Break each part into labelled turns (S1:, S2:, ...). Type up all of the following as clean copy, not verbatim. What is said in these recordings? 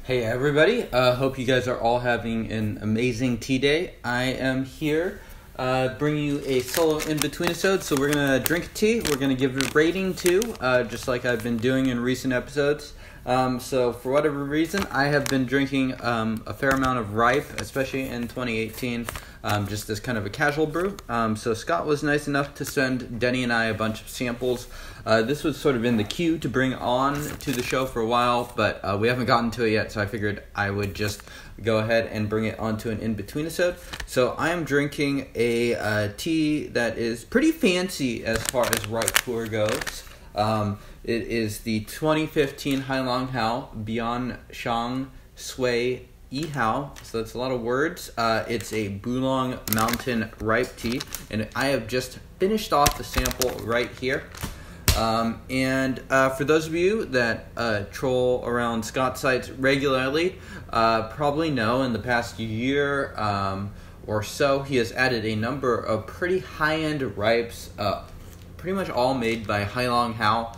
S1: Hey everybody, hope you guys are all having an amazing tea day. I am here bringing you a solo in-betweenisode. So we're going to drink tea, we're going to give it a rating too, just like I've been doing in recent episodes. So for whatever reason, I have been drinking a fair amount of ripe, especially in 2018, just as kind of a casual brew. So Scott was nice enough to send Denny and I a bunch of samples. This was sort of in the queue to bring on to the show for a while, but we haven't gotten to it yet, so I figured I would just go ahead and bring it onto an in-betweenisode. So I am drinking a tea that is pretty fancy as far as ripe pu'erh goes. It is the 2015 Hailang Hao Bianxiang Suiyihao. So that's a lot of words. It's a Bulang mountain ripe tea, and I have just finished off the sample right here. For those of you that troll around Scott's sites regularly, probably know in the past year or so, he has added a number of pretty high-end ripes, pretty much all made by Hailang Hao.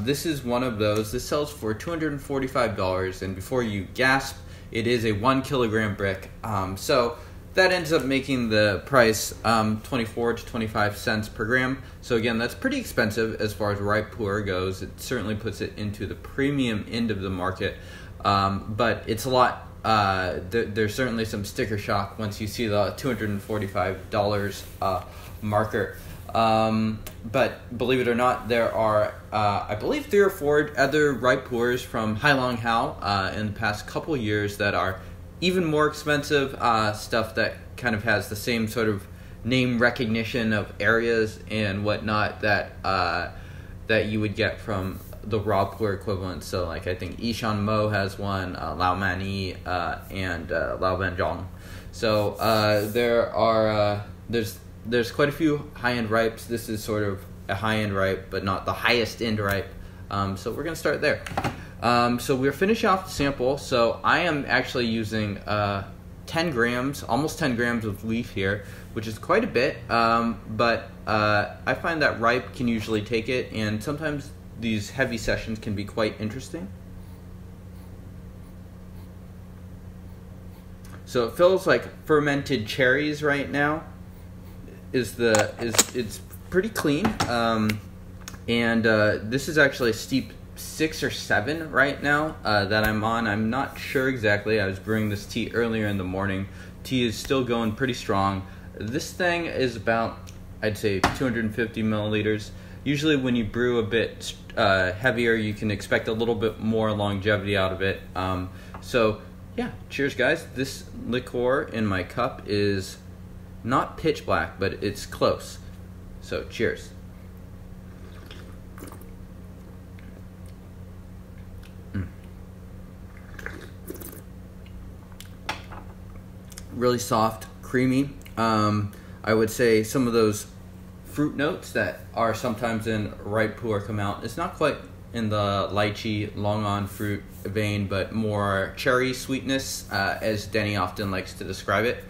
S1: This is one of those. This sells for $245, and before you gasp, it is a 1 kilogram brick. So that ends up making the price 24 to 25 cents per gram. So again, that's pretty expensive as far as ripe pu'erh goes. It certainly puts it into the premium end of the market, but it's a lot. There's certainly some sticker shock once you see the $245 marker. But believe it or not, there are, I believe, 3 or 4 other ripe pu'erhs from Hailang Hao in the past couple years that are even more expensive, stuff that kind of has the same sort of name recognition of areas and whatnot that that you would get from the raw pu'erh equivalent. So, like, I think Yishan Mo has one, Lao Mani, and Lao Bianxiang. So there's quite a few high-end ripes. This is sort of a high-end ripe, but not the highest-end ripe. So we're going to start there. So we're finishing off the sample. So I am actually using 10 grams, almost 10 grams of leaf here, which is quite a bit. But I find that ripe can usually take it, and sometimes these heavy sessions can be quite interesting. So it feels like fermented cherries right now. It's pretty clean, and this is actually a steep 6 or 7 right now that I'm on. I'm not sure exactly. I was brewing this tea earlier in the morning. Tea is still going pretty strong. This thing is about, I'd say, 250 milliliters. Usually when you brew a bit heavier, you can expect a little bit more longevity out of it. So yeah, cheers guys. This liqueur in my cup is not pitch black, but it's close. So cheers. Really soft, creamy. I would say some of those fruit notes that are sometimes in ripe pu'erh come out. It's not quite in the lychee, long-on fruit vein, but more cherry sweetness, as Denny often likes to describe it.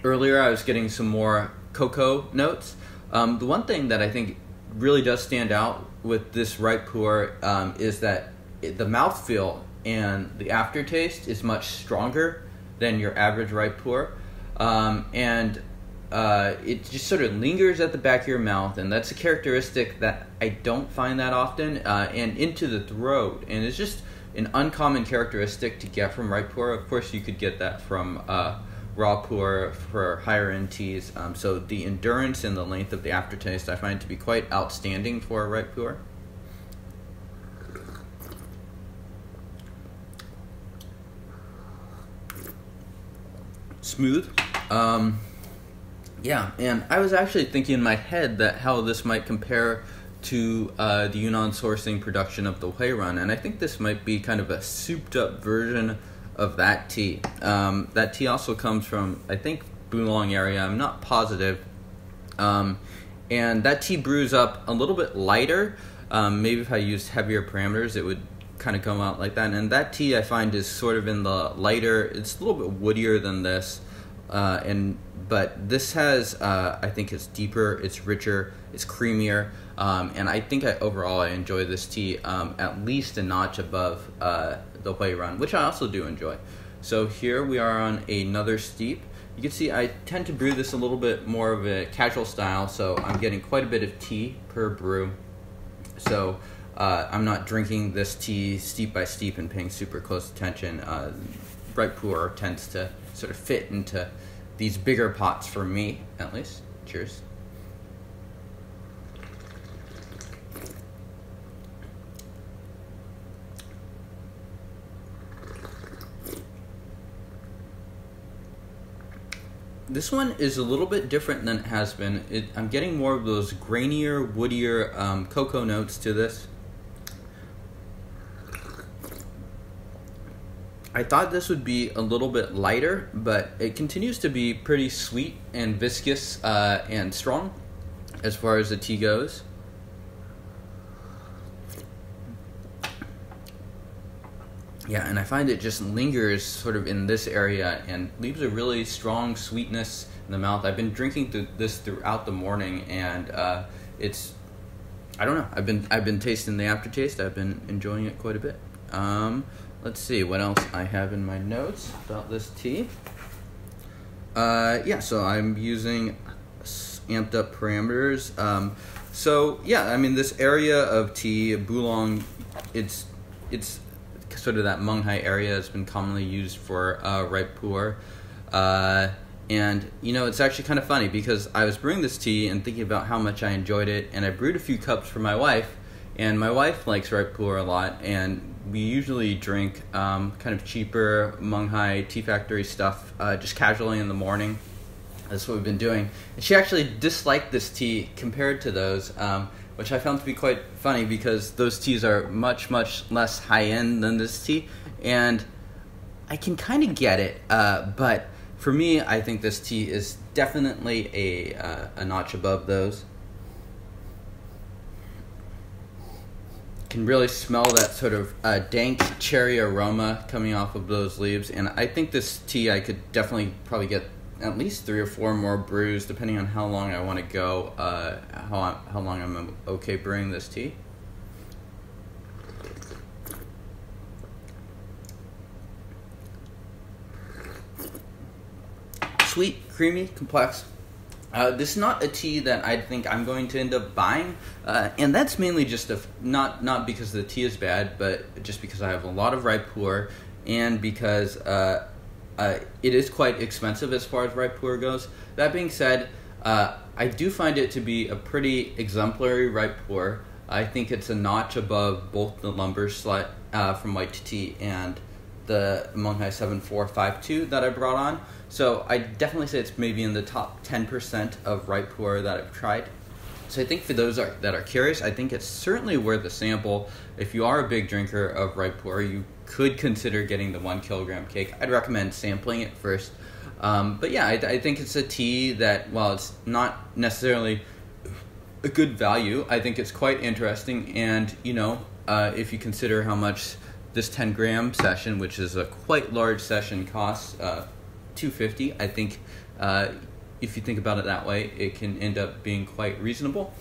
S1: Earlier I was getting some more cocoa notes. The one thing that I think really does stand out with this ripe pu'erh is that the mouthfeel and the aftertaste is much stronger than your average ripe pu'erh. It just sort of lingers at the back of your mouth, and that's a characteristic that I don't find that often, and into the throat. And it's just an uncommon characteristic to get from ripe pu'erh. Of course, you could get that from raw pu'erh for higher end teas. So the endurance and the length of the aftertaste I find to be quite outstanding for a ripe pu'erh. Smooth. Yeah, and I was actually thinking in my head that how this might compare to the Yunnan sourcing production of the Hui Run, and I think this might be kind of a souped up version of that tea. That tea also comes from, I think, Bulang area. I'm not positive. And that tea brews up a little bit lighter. Maybe if I used heavier parameters, it would kind of come out like that. And that tea I find is sort of in the lighter, it's a little bit woodier than this. But this has, I think it's deeper, it's richer, it's creamier, and I think overall I enjoy this tea at least a notch above the Hui Run, which I also do enjoy. So here we are on another steep. You can see I tend to brew this a little bit more of a casual style, so I'm getting quite a bit of tea per brew. So I'm not drinking this tea steep by steep and paying super close attention. Ripe Pu'erh tends to sort of fit into these bigger pots for me, at least. Cheers. This one is a little bit different than it has been. I'm getting more of those grainier, woodier cocoa notes to this. I thought this would be a little bit lighter, but it continues to be pretty sweet and viscous and strong as far as the tea goes. Yeah, and I find it just lingers sort of in this area and leaves a really strong sweetness in the mouth. I've been drinking this throughout the morning, and it's, I don't know, I've been tasting the aftertaste. I've been enjoying it quite a bit. Let's see what else I have in my notes about this tea. Yeah, so I'm using amped up parameters. So yeah, I mean, this area of tea, Bulang, it's sort of that Munghai area has been commonly used for ripe pu'erh. And, you know, it's actually kind of funny because I was brewing this tea and thinking about how much I enjoyed it, and I brewed a few cups for my wife, and my wife likes ripe pu'erh a lot, and we usually drink kind of cheaper Munghai Tea Factory stuff just casually in the morning. That's what we've been doing. And she actually disliked this tea compared to those, which I found to be quite funny because those teas are much, much less high-end than this tea, and I can kind of get it, but for me, I think this tea is definitely a notch above those. Can really smell that sort of dank cherry aroma coming off of those leaves, and I think this tea I could definitely probably get at least 3 or 4 more brews depending on how long I want to go, how long I'm okay brewing this tea. Sweet, creamy, complex. This is not a tea that I think I'm going to end up buying, and that's mainly just not because the tea is bad, but just because I have a lot of ripe pu'erh, and because it is quite expensive as far as ripe pu'erh goes. That being said, I do find it to be a pretty exemplary ripe pu'erh. I think it's a notch above both the lumber slut from white tea and the Munghai 7452 that I brought on. So I definitely say it's maybe in the top 10% of ripe pu'erh that I've tried. So I think for those that are curious, I think it's certainly worth a sample. If you are a big drinker of ripe pu'erh, you could consider getting the 1 kilogram cake. I'd recommend sampling it first. But yeah, I think it's a tea that, while it's not necessarily a good value, I think it's quite interesting. And, you know, if you consider how much this 10 gram session, which is a quite large session, costs, $250, I think if you think about it that way, it can end up being quite reasonable.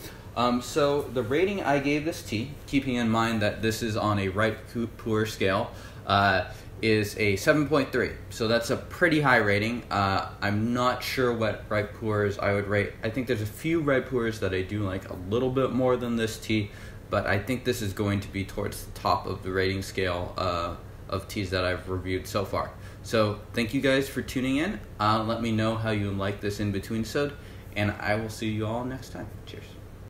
S1: So the rating I gave this tea, keeping in mind that this is on a ripe pu'erh scale, is a 7.3. So that's a pretty high rating. I'm not sure what ripe pu'erhs I would rate. I think there's a few ripe pu'erhs that I do like a little bit more than this tea, but I think this is going to be towards the top of the rating scale of teas that I've reviewed so far. So thank you guys for tuning in. Let me know how you like this Inbetweenisode, and I will see you all next time. Cheers.